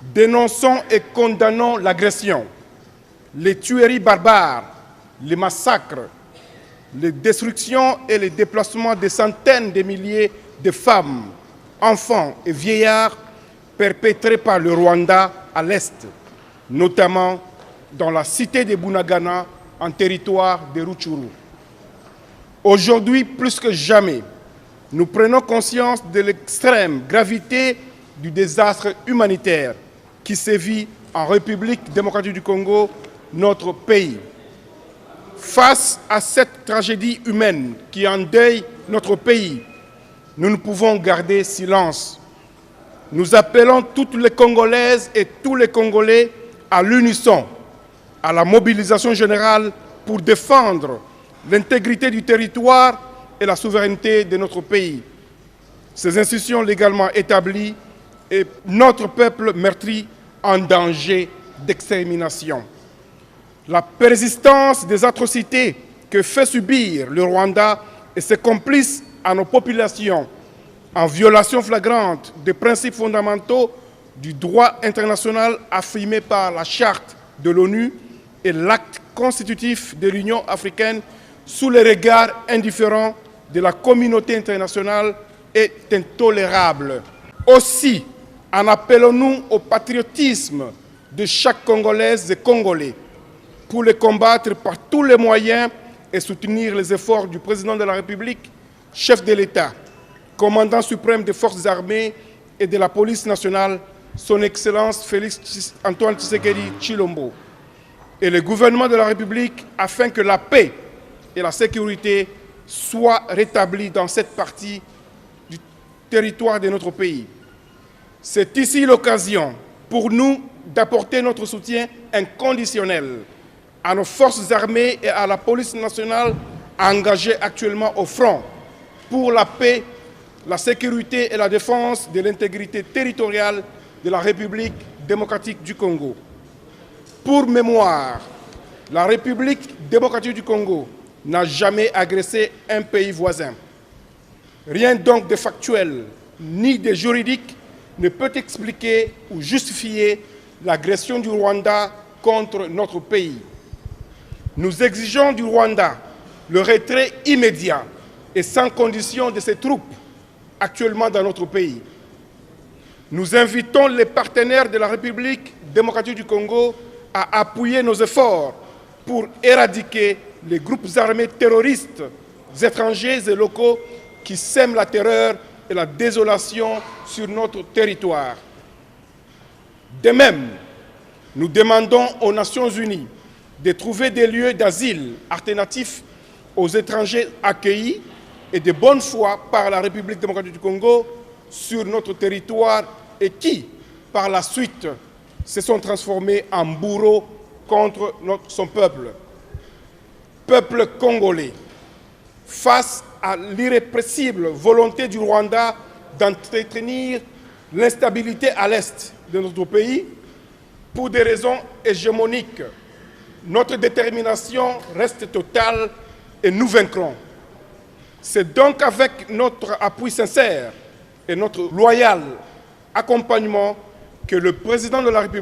Dénonçons et condamnons l'agression, les tueries barbares, les massacres, les destructions et les déplacements de centaines de milliers de femmes, enfants et vieillards perpétrés par le Rwanda à l'Est, notamment dans la cité de Bunagana, en territoire de Rutshuru. Aujourd'hui, plus que jamais, nous prenons conscience de l'extrême gravité du désastre humanitaire qui sévit en République démocratique du Congo, notre pays. Face à cette tragédie humaine qui endeuille notre pays, nous ne pouvons garder silence. Nous appelons toutes les Congolaises et tous les Congolais à l'unisson, à la mobilisation générale pour défendre l'intégrité du territoire et la souveraineté de notre pays. Ces institutions légalement établies et notre peuple meurtri en danger d'extermination. La persistance des atrocités que fait subir le Rwanda et ses complices à nos populations, en violation flagrante des principes fondamentaux du droit international affirmé par la Charte de l'ONU et l'acte constitutif de l'Union africaine sous le regard indifférent de la communauté internationale est intolérable. Aussi, en appelons-nous au patriotisme de chaque Congolaise et Congolais pour les combattre par tous les moyens et soutenir les efforts du président de la République, chef de l'État, commandant suprême des forces armées et de la police nationale, son Excellence Félix Antoine Tshisekedi Tshilombo, et le gouvernement de la République afin que la paix et la sécurité soient rétablies dans cette partie du territoire de notre pays. C'est ici l'occasion pour nous d'apporter notre soutien inconditionnel à nos forces armées et à la police nationale engagées actuellement au front pour la paix, la sécurité et la défense de l'intégrité territoriale de la République démocratique du Congo. Pour mémoire, la République démocratique du Congo n'a jamais agressé un pays voisin. Rien donc de factuel ni de juridique ne peut expliquer ou justifier l'agression du Rwanda contre notre pays. Nous exigeons du Rwanda le retrait immédiat et sans condition de ses troupes actuellement dans notre pays. Nous invitons les partenaires de la République démocratique du Congo à appuyer nos efforts pour éradiquer les groupes armés terroristes étrangers et locaux qui sèment la terreur et la désolation sur notre territoire. De même, nous demandons aux Nations Unies de trouver des lieux d'asile alternatifs aux étrangers accueillis et de bonne foi par la République démocratique du Congo sur notre territoire et qui, par la suite, se sont transformés en bourreaux contre son peuple. Peuple congolais, face à l'irrépressible volonté du Rwanda d'entretenir l'instabilité à l'est de notre pays, pour des raisons hégémoniques, notre détermination reste totale et nous vaincrons. C'est donc avec notre appui sincère et notre loyal accompagnement que le président de la République